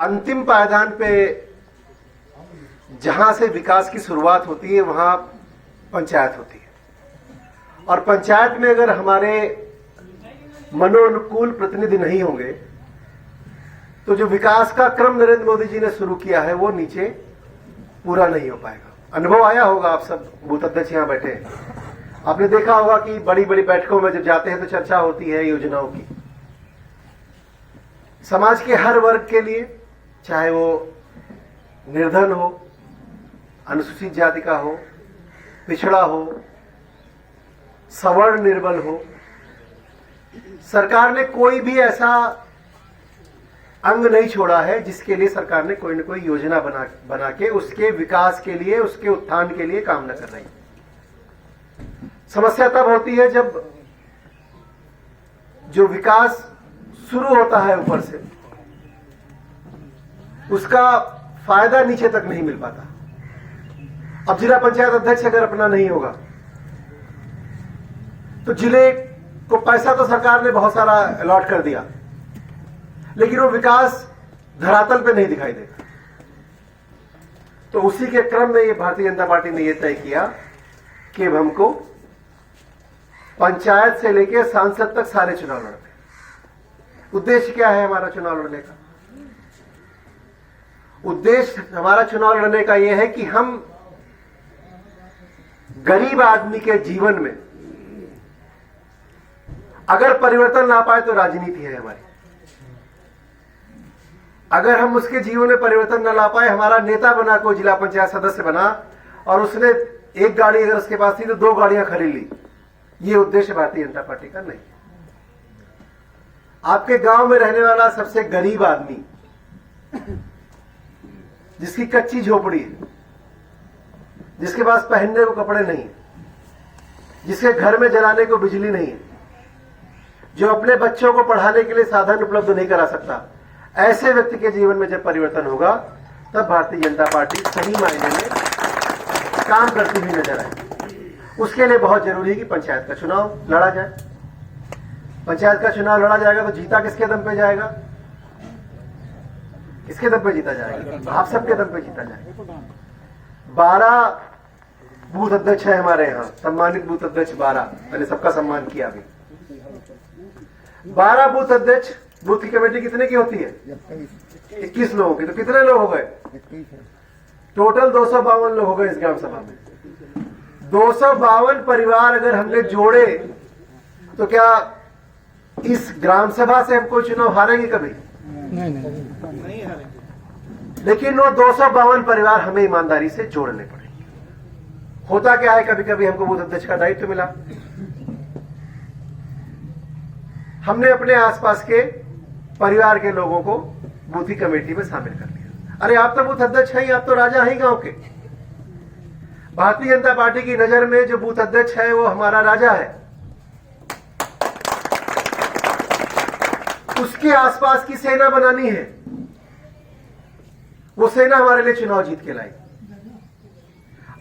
अंतिम पायदान पे जहां से विकास की शुरुआत होती है वहां पंचायत होती है, और पंचायत में अगर हमारे मनोनुकूल प्रतिनिधि नहीं होंगे तो जो विकास का क्रम नरेंद्र मोदी जी ने शुरू किया है वो नीचे पूरा नहीं हो पाएगा। अनुभव आया होगा, आप सब बूथ अध्यक्ष यहां बैठे हैं, आपने देखा होगा कि बड़ी बड़ी बैठकों में जब जाते हैं तो चर्चा होती है योजनाओं की। समाज के हर वर्ग के लिए, चाहे वो निर्धन हो, अनुसूचित जाति का हो, पिछड़ा हो, सवर्ण निर्बल हो, सरकार ने कोई भी ऐसा अंग नहीं छोड़ा है जिसके लिए सरकार ने कोई न कोई योजना बना के उसके विकास के लिए, उसके उत्थान के लिए काम न कर रही। समस्या तब होती है जब जो विकास शुरू होता है ऊपर से, उसका फायदा नीचे तक नहीं मिल पाता। अब जिला पंचायत अध्यक्ष अगर अपना नहीं होगा तो जिले को पैसा तो सरकार ने बहुत सारा अलॉट कर दिया, लेकिन वो विकास धरातल पे नहीं दिखाई देता। तो उसी के क्रम में ये भारतीय जनता पार्टी ने ये तय किया कि अब हमको पंचायत से लेकर सांसद तक सारे चुनाव लड़ने। उद्देश्य क्या है हमारा चुनाव लड़ने का? उद्देश्य हमारा चुनाव लड़ने का यह है कि हम गरीब आदमी के जीवन में अगर परिवर्तन ला पाए तो राजनीति है हमारी। अगर हम उसके जीवन में परिवर्तन न ला पाए, हमारा नेता बना, कोई जिला पंचायत सदस्य बना और उसने एक गाड़ी अगर उसके पास थी तो 2 गाड़ियां खरीद ली, ये उद्देश्य भारतीय जनता पार्टी का नहीं। आपके गांव में रहने वाला सबसे गरीब आदमी, जिसकी कच्ची झोपड़ी है, जिसके पास पहनने को कपड़े नहीं है, जिसके घर में जलाने को बिजली नहीं है, जो अपने बच्चों को पढ़ाने के लिए साधन उपलब्ध नहीं करा सकता, ऐसे व्यक्ति के जीवन में जब परिवर्तन होगा तब भारतीय जनता पार्टी सही मायने में काम करती हुई नजर आएगी। उसके लिए बहुत जरूरी है कि पंचायत का चुनाव लड़ा जाए। पंचायत का चुनाव लड़ा जाएगा तो जीता किसके दम पे जाएगा? किसके दम पे जीता जाएगा? आप सबके दम पे जीता जाएगा। 12 बूथ अध्यक्ष है हमारे यहाँ, सम्मानित बूथ अध्यक्ष 12, मैंने सबका सम्मान किया अभी। 12 बूथ अध्यक्ष, बूथ की कमेटी कितने की होती है? 21 लोगों की। तो कितने लोग हो गए? टोटल 252 लोग हो गए इस ग्राम सभा में। 252 परिवार अगर हमने जोड़े तो क्या इस ग्राम सभा से हम कोई चुनाव हारेंगे कभी? नहीं हारेंगे। लेकिन वो 252 परिवार हमें ईमानदारी से जोड़ने पड़ेंगे। होता क्या है, कभी कभी हमको बूथ अध्यक्ष का दायित्व मिला, हमने अपने आसपास के परिवार के लोगों को बूथ की कमेटी में शामिल कर लिया। अरे आप तो बूथ अध्यक्ष हैं, आप तो राजा हैं गांव के। भारतीय जनता पार्टी की नजर में जो बूथ अध्यक्ष है वो हमारा राजा है। उसके आसपास की सेना बनानी है, वो सेना हमारे लिए चुनाव जीत के लाई।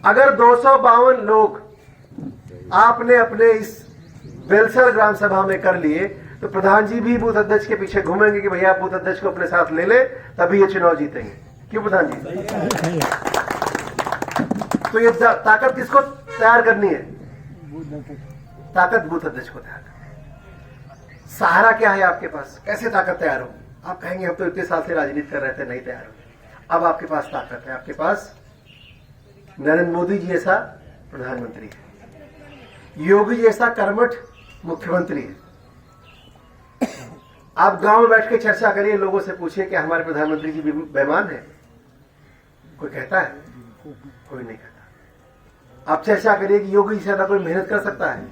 अगर 252 लोग आपने अपने इस बेलसर ग्राम सभा में कर लिए तो प्रधान जी भी बूथ अध्यक्ष के पीछे घूमेंगे कि भैया बूथ अध्यक्ष को अपने साथ ले ले, तभी ये चुनाव जीतेंगे। क्यों प्रधान जी? तो ये ताकत किसको तैयार करनी है? ताकत बूथ अध्यक्ष को तैयार करनी है। सहारा क्या है आपके पास? कैसे ताकत तैयार हो? आप कहेंगे हम तो इतने साल से राजनीति कर रहे थे, नहीं तैयार हो। अब आपके पास ताकत है, आपके पास नरेंद्र मोदी जी जैसा प्रधानमंत्री है, योगी जैसा कर्मठ मुख्यमंत्री है। आप गांव में बैठ के चर्चा करिए, लोगों से पूछिए कि हमारे प्रधानमंत्री जी बेईमान है? कोई कहता है? कोई नहीं कहता। आप चर्चा करिए कि योगी जी ज्यादा कोई मेहनत कर सकता है,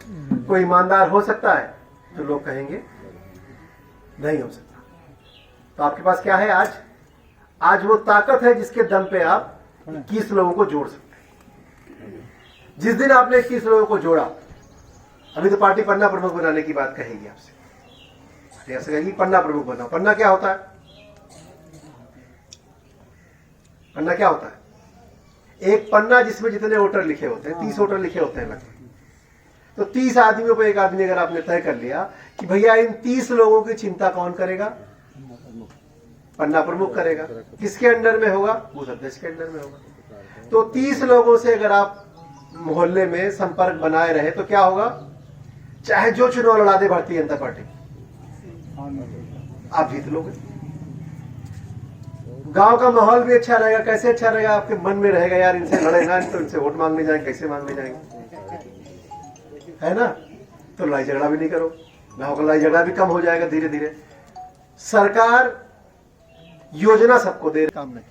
कोई ईमानदार हो सकता है, तो लोग कहेंगे नहीं हो सकता। तो आपके पास क्या है आज? आज वो ताकत है जिसके दम पे आप 21 लोगों को जोड़ सकते हैं। जिस दिन आपने 21 लोगों को जोड़ा, अभी तो पार्टी पन्ना प्रमुख बनाने की बात कहेगी आपसे, ऐसे कहेगी पन्ना प्रमुख बनाओ। पन्ना क्या होता है? पन्ना क्या होता है? एक पन्ना जिसमें जितने वोटर लिखे होते हैं, 30 वोटर लिखे होते हैं लगभग। तो 30 आदमियों को एक आदमी अगर आपने तय कर लिया कि भैया इन 30 लोगों की चिंता कौन करेगा? पन्ना प्रमुख करेगा। किसके अंडर में होगा? बूथ अध्यक्ष के अंडर में होगा। तो 30 लोगों से अगर आप मोहल्ले में संपर्क बनाए रहे तो क्या होगा? चाहे जो चुनाव लड़ा दे भारतीय जनता पार्टी, आप जीत लोगे। गांव का माहौल भी अच्छा रहेगा। कैसे अच्छा रहेगा? आपके मन में रहेगा यार इनसे लड़े ना, तो इनसे वोट मांगने जाएंगे, कैसे मांगने जाएंगे, है ना? तो लड़ाई झगड़ा भी नहीं करो, गांव का लड़ाई झगड़ा भी कम हो जाएगा धीरे धीरे। सरकार योजना सबको दे, काम नहीं।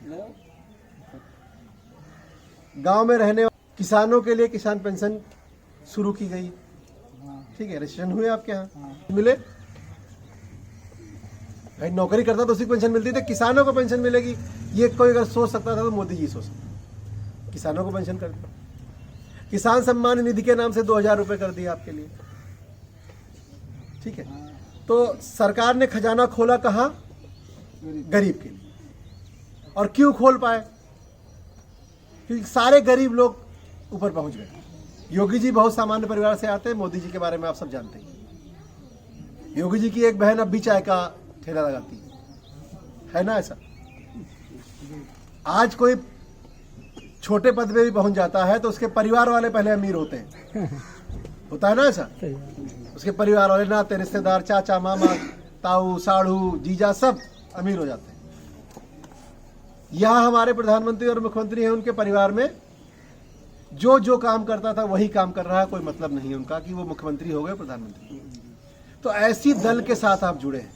गांव में रहने वाले किसानों के लिए किसान पेंशन शुरू की गई, ठीक है। रजिस्ट्रेशन हुए आपके यहाँ? मिले? भाई नौकरी करता तो उसी को पेंशन मिलती थी, किसानों को पेंशन मिलेगी ये कोई अगर सोच सकता था तो मोदी जी सोच सकते। किसानों को पेंशन कर दी। किसान सम्मान निधि के नाम से 2000 रुपए कर दिए आपके लिए, ठीक है। तो सरकार ने खजाना खोला कहाँ? गरीब के लिए। और क्यों खोल पाए? क्योंकि सारे गरीब लोग ऊपर पहुंच गए। योगी जी बहुत सामान्य परिवार से आते हैं, मोदी जी के बारे में आप सब जानते हैं। योगी जी की एक बहन अब भी चाय का ठेला लगाती है ना? ऐसा आज कोई छोटे पद पे भी पहुंच जाता है तो उसके परिवार वाले पहले अमीर होते हैं, होता है ना ऐसा? उसके परिवार वाले, नाते रिश्तेदार, चाचा, मामा, ताऊ, साढ़ू, जीजा सब अमीर हो जाते हैं। यहाँ हमारे प्रधानमंत्री और मुख्यमंत्री हैं, उनके परिवार में जो जो काम करता था वही काम कर रहा है। कोई मतलब नहीं है उनका कि वो मुख्यमंत्री हो गए, प्रधानमंत्री। तो ऐसी दल के साथ आप जुड़े हैं।